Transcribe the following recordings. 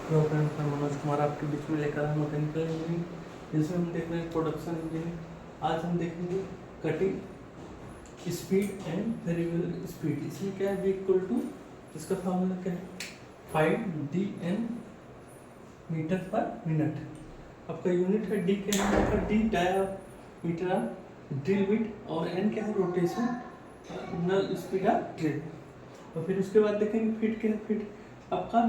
Hello friends, मैं मनोज कुमार आपके बीच में लेकर आया मैकेनिकल इंजीनियरिंग, जिसमें हम देख रहे हैं प्रोडक्शन इंजीनियरिंग। आज हम देखेंगे cutting speed and variable speed. इसमें क्या है, V इक्वल टू, इसका फार्मूला क्या है, 5dn मीटर पर मिनट। आपका यूनिट है डी, क्या है आपका D, diameter of drill bit, और एन क्या है, rotational speed of drill. और फिर उसके बाद देखेंगे फीट क्या है, फीट आपका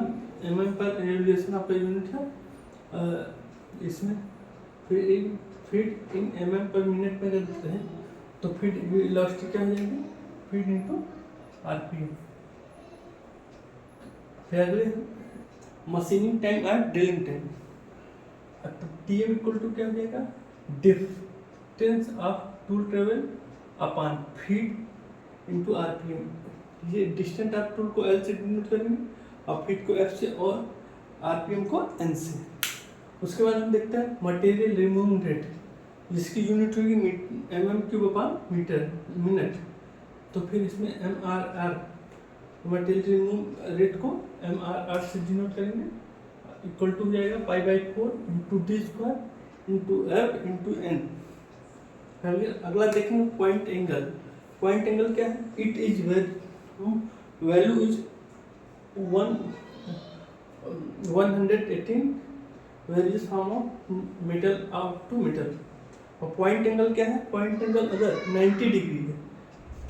mm पर रेडिएशन आपका यूनिट है। इसमें फिर फीट इन mm पर मिनट में करते हैं तो फीट वेलोसिटी क्या हो जाएगी, फीट इंटू आरपीएम। फिर अगले मशीनिंग टाइम और ड्रिलिंग टाइम, तो टीएम इक्वल टू क्या हो जाएगा, distance of tool travel upon feet into RPM. ये डिस्टेंस ऑफ टूल को एल से डिनोट करेंगे और फीट को एफ से और आरपीएम को एन से। उसके बाद हम देखते हैं मटेरियल रिमूविंग रेट, जिसकी यूनिट होगी mm cube upon metre minute. तो फिर इसमें MRR, मटेरियल रिमूव रेट को MRR से डिनोट करेंगे, इक्वल टू हो जाएगा π/4 into D square into F into N. अगला देखेंगे पॉइंट एंगल। पॉइंट एंगल क्या है, it is value is 118 various form of metal up to metal. और पॉइंट एंगल क्या है, पॉइंट एंगल अगर 90 डिग्री है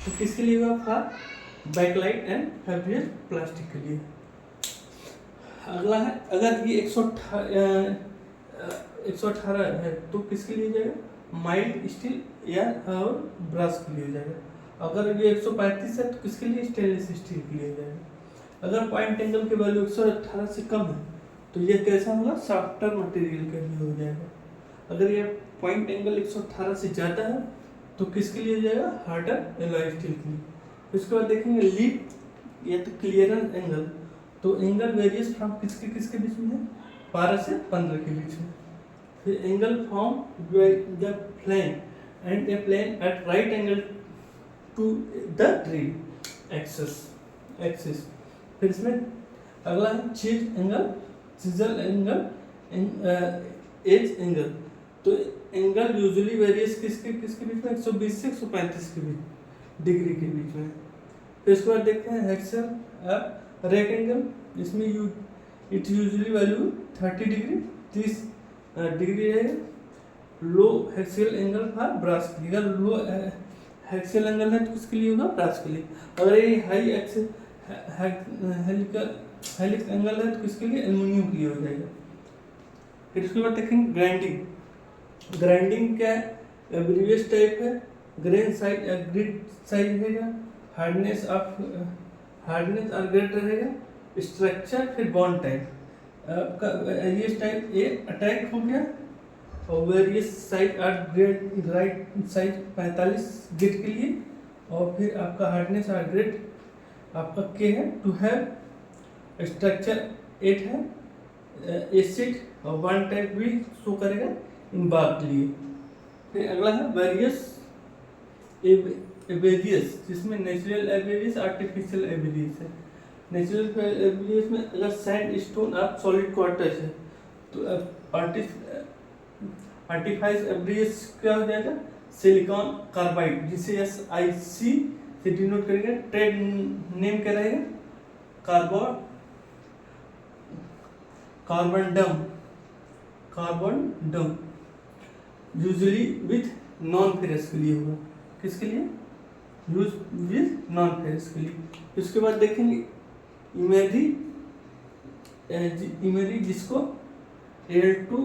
तो किसके लिए होगा, बैकलाइट एंड हेवियर प्लास्टिक के लिए। अगला है, अगर ये 118 है तो किसके लिए जाएगा, माइल्ड स्टील या और ब्रास के लिए जाएगा। अगर ये 135 है तो किसके लिए, स्टेनलेस स्टील के लिए जाएगा। अगर पॉइंट एंगल की वैल्यू 118 से कम है तो ये कैसा होगा, सॉफ्टर मटेरियल के लिए हो जाएगा। अगर ये पॉइंट एंगल 118 से ज़्यादा है तो किसके लिए जाएगा, हार्डर एलॉय स्टील के लिए। उसके बाद देखेंगे लीप या तो क्लियरेंस एंगल, तो एंगल वेरियस फ्रॉम किसके किसके बीच में है, 12 से 15 के बीच में। फिर angle from the plane and a plane at right angle to the drill axis. फिर इसमें अगला है चीज angle, chisel angle, edge angle. तो एंगल यूजुअली वेरियस किसके किसके बीच में, 120 से 135 के बीच डिग्री के बीच में। फिर इसके बाद देखते हैं हेक्सल रेक एंगल, जिसमें it usually value 30 degree 30 degree है। लो हेक्सियल एंगल फॉर ब्रास के लिए, अगर लो हेक्सियल एंगल है तो किसके लिए होगा, ब्रास के लिए। अगर ये हाई हेलिक्स एंगल है तो किसके लिए, एल्युमिनियम के लिए हो जाएगा। फिर उसके बाद देखेंगे ग्राइंडिंग। ग्राइंडिंग क्या है, वेरियस टाइप है, ग्रेन साइज या ग्रिड साइज रहेगा, हार्डनेस और ग्रेड रहेगा, स्ट्रक्चर, फिर बॉन्ड टाइप। आपका वेरियस टाइप ए अटैक हो गया, और वेरियस साइज और ग्रेड राइट साइज 45 ग्रेड के लिए, और फिर आपका हार्डनेस और ग्रेड आपका के है, टू हैव स्ट्रक्चर 8 है, एसिड और वन टाइप भी शो करेगा इन बार के लिए। फिर अगला है वेरियस एवेरियस, जिसमें नेचुरल एवेरियस आर्टिफिशियल एवेरियस है। नेचुरल एवेरियस में अगर सैंड स्टोन और सॉलिड क्वार्टर्स है तो आर्टिफाइस एवेरियस क्या हो जाएगा, सिलिकॉन कार्बाइड, जिसे SiC से डिनोट करेंगे। ट्रेड नेम क्या रहेगा, कार्बन डम, यूजुअली विथ नॉन फेरस के लिए होगा, किसके लिए, यूज विथ नॉन फेरस के लिए। उसके बाद देखेंगे इमेरी, जिसको Al2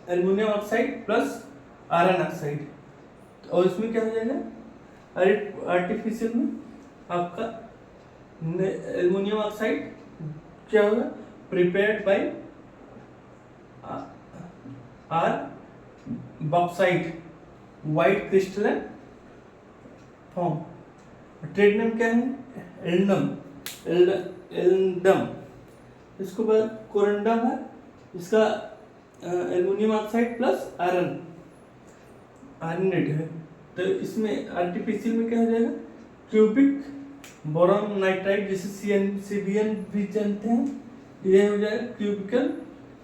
aluminium oxide plus iron oxide, और इसमें क्या हो जाएगा, आर्टिफिशियल में आपका एल्युमिनियम ऑक्साइड क्या होगा, prepared by are bauxite white crystalline form. Trade name क्या है, एल्डम। इसके बाद कोरंडम है, इसका एल्युमिनियम ऑक्साइड प्लस आयरनेट है। तो इसमें आर्टिफिशियल में क्या हो जाएगा, क्यूबिक बोरॉन नाइट्राइड, जिसे CbN भी जानते हैं, ये हो जाएगा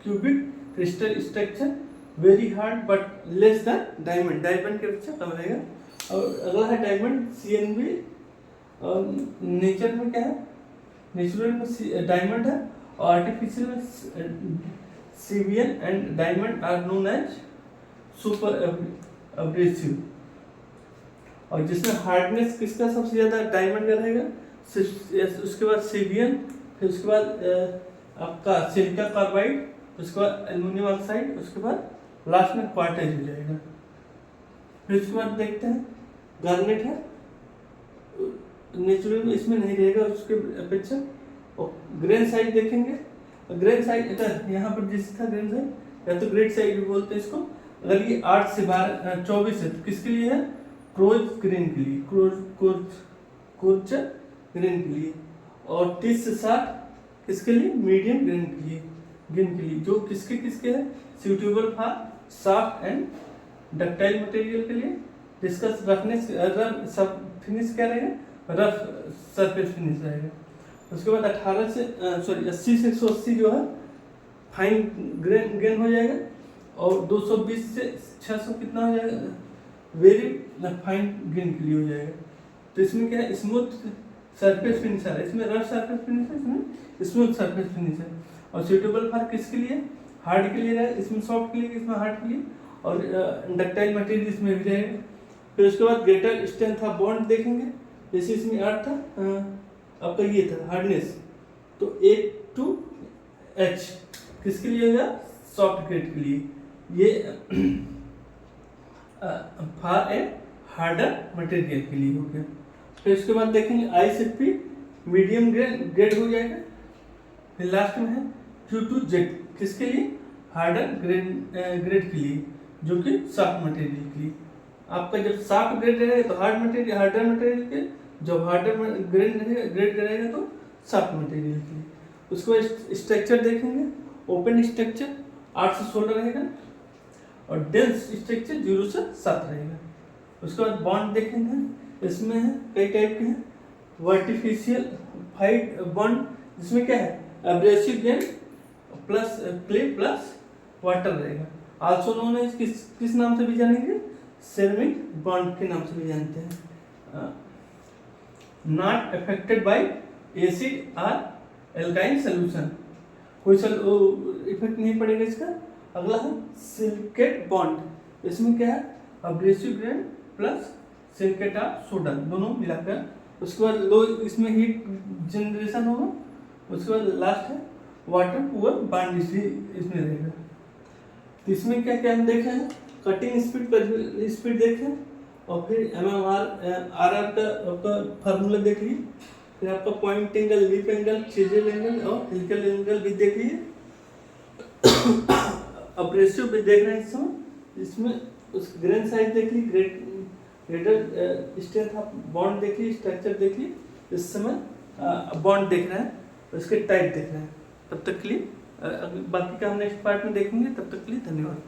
cubic crystal structure, very hard but less than diamond, diamond के अपेक्षा कम रहेगा। और अगला है डायमंड CNV। और नेचर में क्या है, नेचुरल में डायमंड है और आर्टिफिशियल में CBN and diamond are known as super abrasive. और जिसमें हार्डनेस किसका सबसे ज्यादा, डायमंड का रहेगा, उसके बाद CBN, फिर उसके बाद आपका सिलिका कार्बाइड, उसके बाद एल्युमिनियम ऑक्साइड, उसके बाद लास्ट में क्वार्टेज हो जाएगा। फिर उसके बाद देखते हैं गार्नेट है, नेचुरल में इसमें नहीं रहेगा उसके अपेक्षा। और ग्रेन साइज देखेंगे, ग्रेन साइज इधर यहाँ पर जिस था ग्रेन साइज, या तो ग्रेड साइज भी बोलते हैं इसको। अगर ये 8 से 24 है तो किसके लिए है, क्रोज ग्रेन के लिए, क्रोज ग्रेन के लिए। और 30 से 60 किसके लिए, मीडियम ग्रेन के लिए, जो किसके किसके है, suitable for soft and ductile material के लिए, जिसका रफनेस सब फिनिश क्या रहेगा, रफ सरफेस फिनिश रहेगा। उसके बाद 80 से 180 जो है फाइन ग्रेन हो जाएगा। और 220 से 600 कितना हो जाएगा, वेरी फाइन ग्रेन के लिए हो जाएगा। तो इसमें क्या है, स्मूथ सरफेस फिनिश है, इसमें रफ सरफेस फिनिश है, इसमें स्मूथ सरफेस फिनिश है। और सूटेबल फॉर किसके लिए, हार्ड के लिए रहेगा, इसमें सॉफ्ट के लिए, इसमें हार्ड के लिए। और डक्टाइल मटेरियल इसमें भी रहेगा। फिर उसके बाद ग्रेटर स्ट्रेंथ ऑफ बॉन्ड देखेंगे, जैसे इसमें 8 था, आपका ये था हार्डनेस, तो 8 to H किसके लिए होगा, सॉफ्ट ग्रेड के लिए, ये फॉर ए हार्डर मटेरियल के लिए हो गया। फिर उसके बाद देखेंगे ICP मीडियम ग्रेड हो जाएगा। फिर लास्ट में है Q to Z किसके लिए, हार्डर ग्रेड के लिए, जो कि सॉफ्ट मटेरियल के लिए। आपका जब सॉफ्ट ग्रेड रहेगा तो हार्डर मटेरियल के, जब हार्डर ग्रेड रहेगा तो सॉफ्ट मटेरियल के लिए। उसके बाद स्ट्रक्चर देखेंगे, ओपन स्ट्रक्चर 8 से 16 रहेगा और डेंस स्ट्रक्चर 0 से 7 रहेगा। उसके बाद बॉन्ड देखेंगे, इसमें है कई टाइप के हैं। वर्टिफिशियल फाइट बॉन्ड, जिसमें क्या है, abrasive gain plus clay plus water रहेगा। आल्सो नोन एज किस नाम से भी जानेंगे, सेरेमिक बॉन्ड के नाम से भी जानते हैं। नॉट अफेक्टेड बाय एसिड और एल्काइन सोल्यूशन, कोई इफेक्ट नहीं पड़ेगा इसका। अगला है सिलिकेट बॉन्ड, इसमें क्या है, abrasive grain plus silicate of soda दोनों मिलाकर। उसके बाद लो इसमें हीट जनरेशन होगा। उसके बाद लास्ट है वाटर पुअर बॉन्ड इसमें रहेगा। तो इसमें क्या क्या हम देखे हैं, कटिंग स्पीड देखें, और फिर MMR का आपका फार्मूला देख लीजिए। फिर आपका point angle, leaf angle, chisel angle और हेलिकल एंगल भी देख लीजिए। अब्रेसिव भी देख रहे हैं इस समय, इसमें उस ग्रेन साइज देख लीजिए, ग्रेटर स्ट्रेंथ ऑफ बॉन्ड देख लीजिए, स्ट्रक्चर देख लीजिए। इस समय बॉन्ड देख रहे हैं, उसके टाइप देख रहे हैं। तब तक के लिए बाकी का हम नेक्स्ट पार्ट में देखेंगे। तब तक के लिए धन्यवाद।